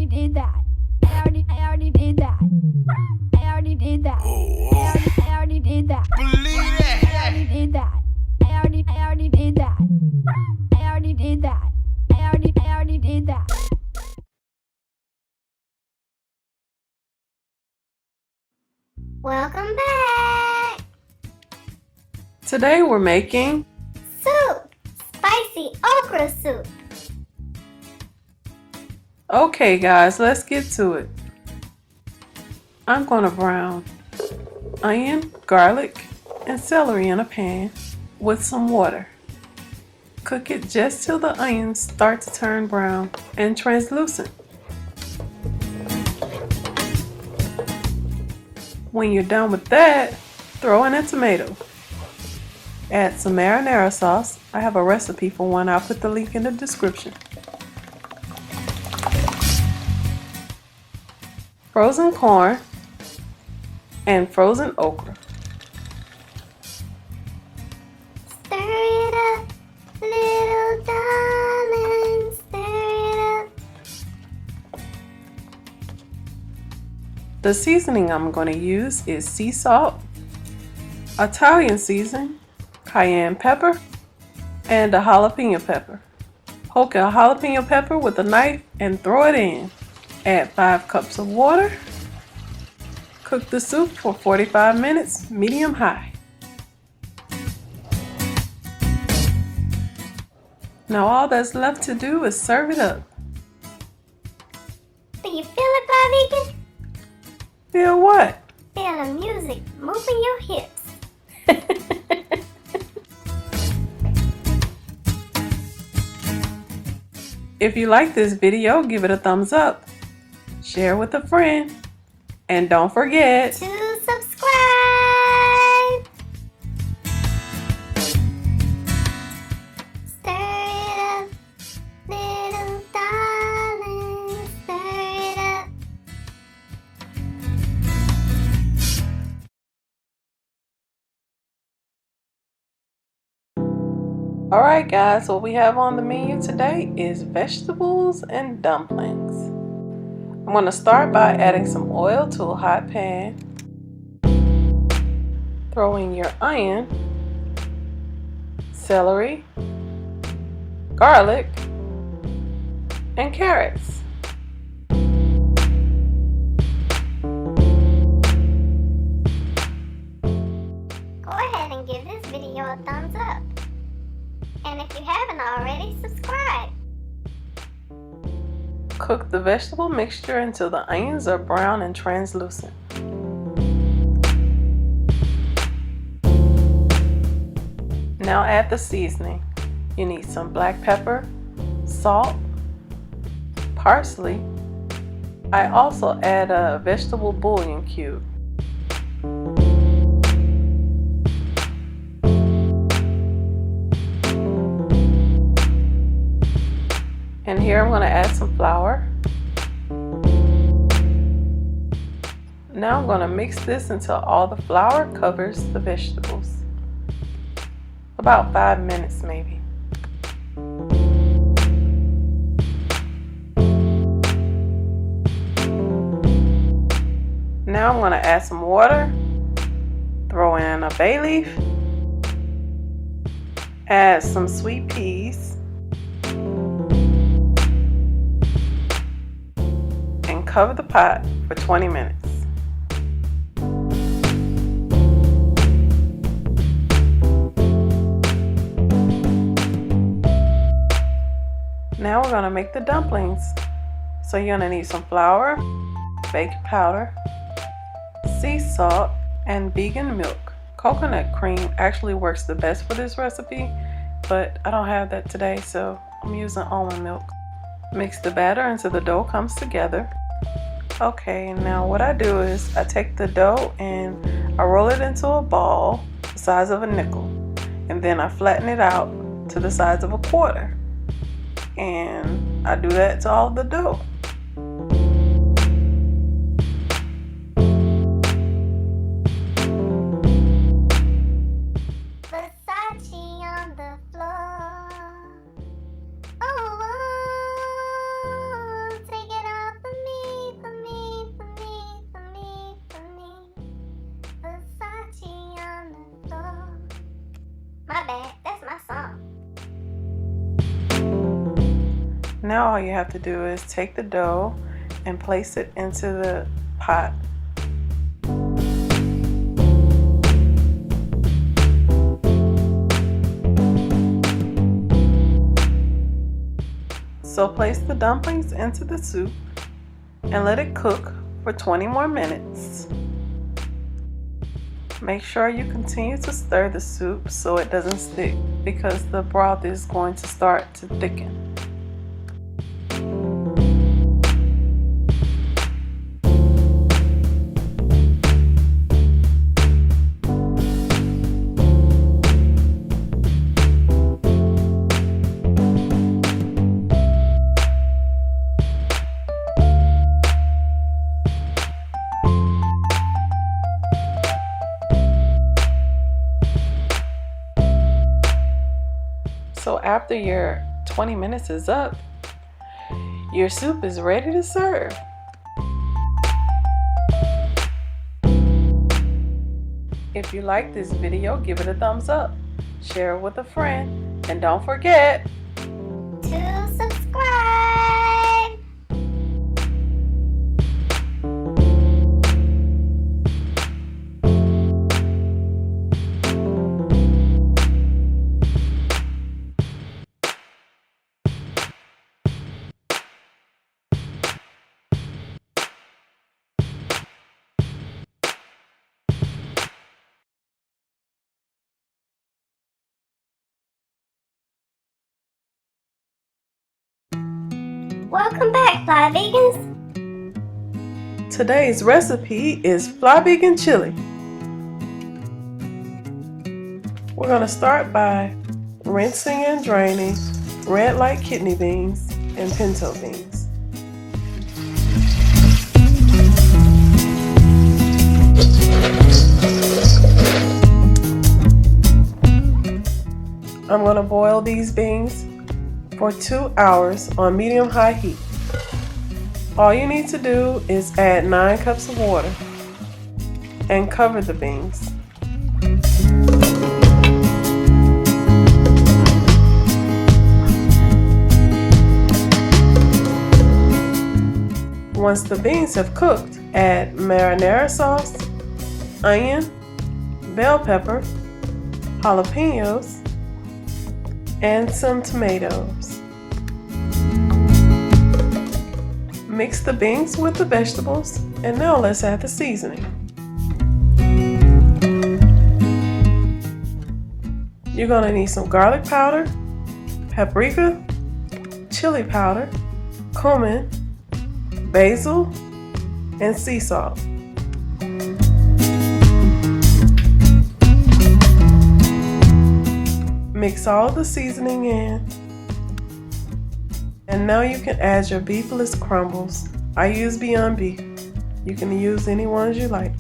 did that. I already did that. I already did that. I already did that. Believe that. I already did that. I already did that. I already did that. I already did that. Welcome back. Today we're making Soup. Spicy okra soup. Okay guys, let's get to it. I'm going to brown onion, garlic, and celery in a pan with some water. Cook it just till the onions start to turn brown and translucent. When you're done with that, throw in a tomato. Add some marinara sauce. I have a recipe for one. I'll put the link in the description. Frozen corn and frozen okra. Stir it up, little darling, stir it up. The seasoning I'm going to use is sea salt, Italian seasoning, cayenne pepper, and a jalapeno pepper. Poke a jalapeno pepper with a knife and throw it in. Add 5 cups of water. Cook the soup for 45 minutes, medium high. Now all that's left to do is serve it up. Do you feel it, Bob Egan? Feel what? Feel the music moving your hips. If you like this video, give it a thumbs up. Share with a friend. And don't forget To subscribe. Stir it up, little darling, stir it up. Alright guys, what we have on the menu today is vegetables and dumplings. I'm going to start by adding some oil to a hot pan. Throw in your onion, celery, garlic, and carrots. Go ahead and give this video a thumbs up. And if you haven't already, subscribe. Cook the vegetable mixture until the onions are brown and translucent. Now add the seasoning. You need some black pepper, salt, parsley. I also add a vegetable bouillon cube. And here I'm going to add some flour. Now I'm going to mix this until all the flour covers the vegetables. About 5 minutes maybe. Now I'm going to add some water. Throw in a bay leaf. Add some sweet peas. Cover the pot for 20 minutes. Now we're going to make the dumplings. So you're going to need some flour, baking powder, sea salt, and vegan milk. Coconut cream actually works the best for this recipe, but I don't have that today, so I'm using almond milk. Mix the batter until the dough comes together. Okay, now what I do is I take the dough and I roll it into a ball the size of a nickel, and then I flatten it out to the size of a quarter, and I do that to all the dough. Versace on the floor. Oh, take it off of Now all you have to do is take the dough and place it into the pot. So place the dumplings into the soup and let it cook for 20 more minutes. Make sure you continue to stir the soup so it doesn't stick, because the broth is going to start to thicken. So after your 20 minutes is up, your soup is ready to serve. If you like this video, give it a thumbs up, share it with a friend, and don't forget To subscribe. Welcome back, Fly Vegans. today's recipe is fly vegan chili. We're going to start by rinsing and draining red light kidney beans and pinto beans. I'm going to boil these beans for 2 hours on medium-high heat. All you need to do is add 9 cups of water and cover the beans. Once the beans have cooked, add marinara sauce, onion, bell pepper, jalapenos, and some tomatoes. Mix the beans with the vegetables, and now let's add the seasoning. You're going to need some garlic powder, paprika, chili powder, cumin, basil, and sea salt. Mix all the seasoning in, and now you can add your beefless crumbles. I use Beyond Beef. You can use any ones you like.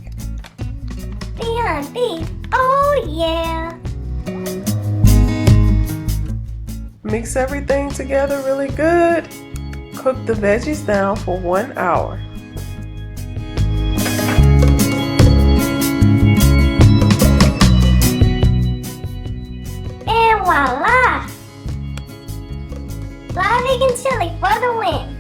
Beyond Beef, oh yeah. Mix everything together really good. Cook the veggies down for 1 hour. And voila! Fly Vegan Chili for the win.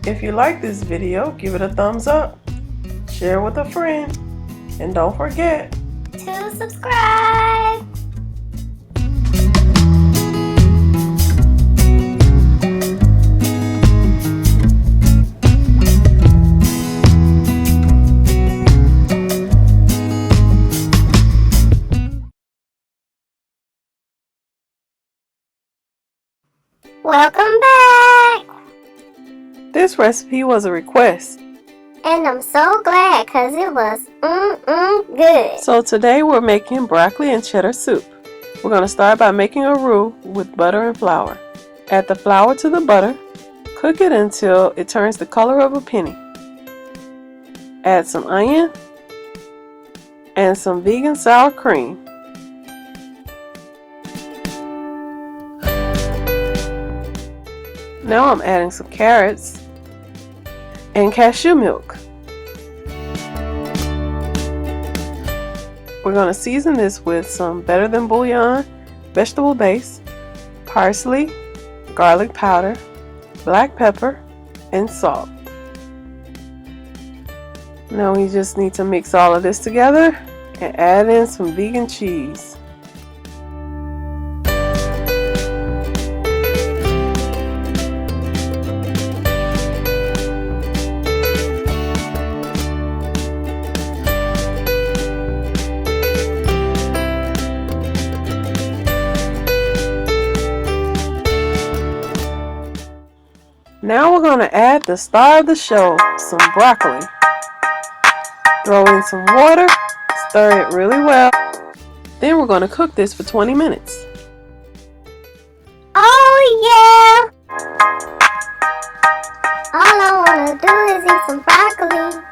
If you like this video, give it a thumbs up, share with a friend, and don't forget To subscribe. Welcome back. this recipe was a request. And I'm so glad because it was good. So today we're making broccoli and cheddar soup. We're going to start by making a roux with butter and flour. Add the flour to the butter. Cook it until it turns the color of a penny. Add some onion and some vegan sour cream. Now I'm adding some carrots and cashew milk. We're going to season this with some Better Than Bouillon vegetable base, parsley, garlic powder, black pepper, and salt. Now we just need to mix all of this together and add in some vegan cheese. Now we're going to add the star of the show, some broccoli. Throw in some water, stir it really well. Then we're going to cook this for 20 minutes. Oh yeah! All I wanna do is eat some broccoli.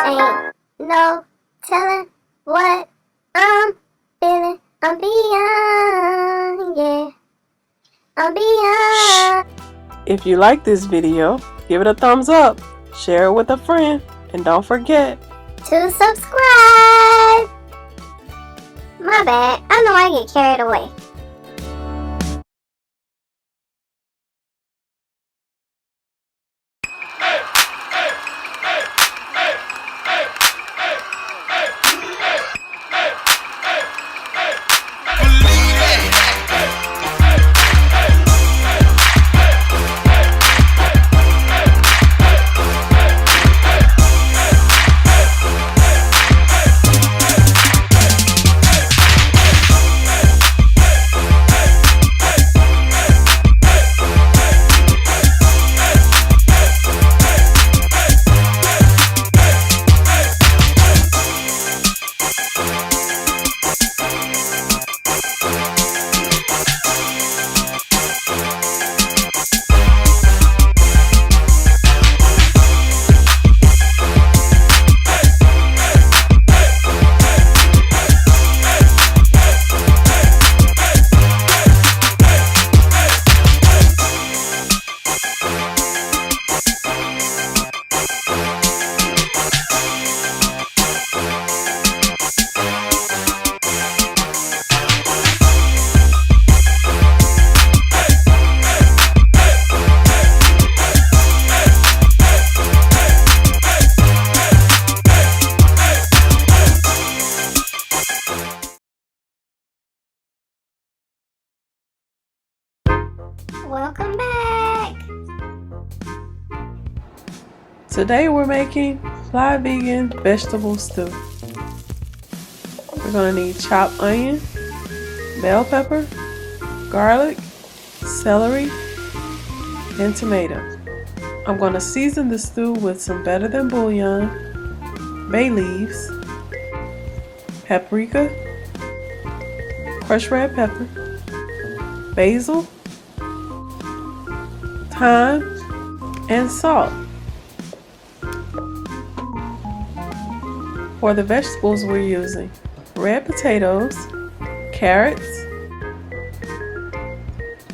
Ain't no telling what I'm feeling. I'm beyond, yeah. I'm beyond. If you like this video, give it a thumbs up, share it with a friend, and don't forget to subscribe. My bad. I know I get carried away. Welcome back. Today we're making fly vegan vegetable stew. We're going to need chopped onion, bell pepper, garlic, celery, and tomato. I'm going to season the stew with some Better Than Bouillon, bay leaves, paprika, crushed red pepper, basil, thyme, and salt. For the vegetables we're using red potatoes, carrots,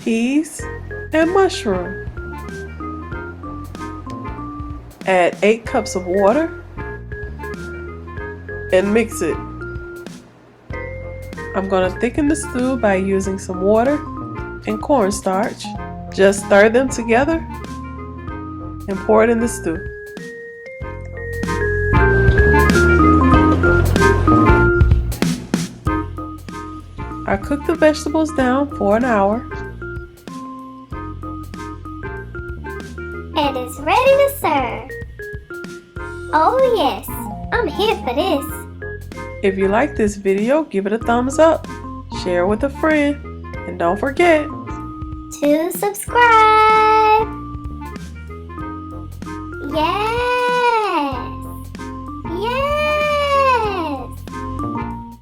peas, and mushroom. Add 8 cups of water and mix it. I'm going to thicken the stew by using some water and cornstarch. Just stir them together and pour it in the stew. I cook the vegetables down for an hour. And it's ready to serve. Oh yes, I'm here for this. If you like this video, give it a thumbs up, share it with a friend, and don't forget to subscribe. Yes. Yes.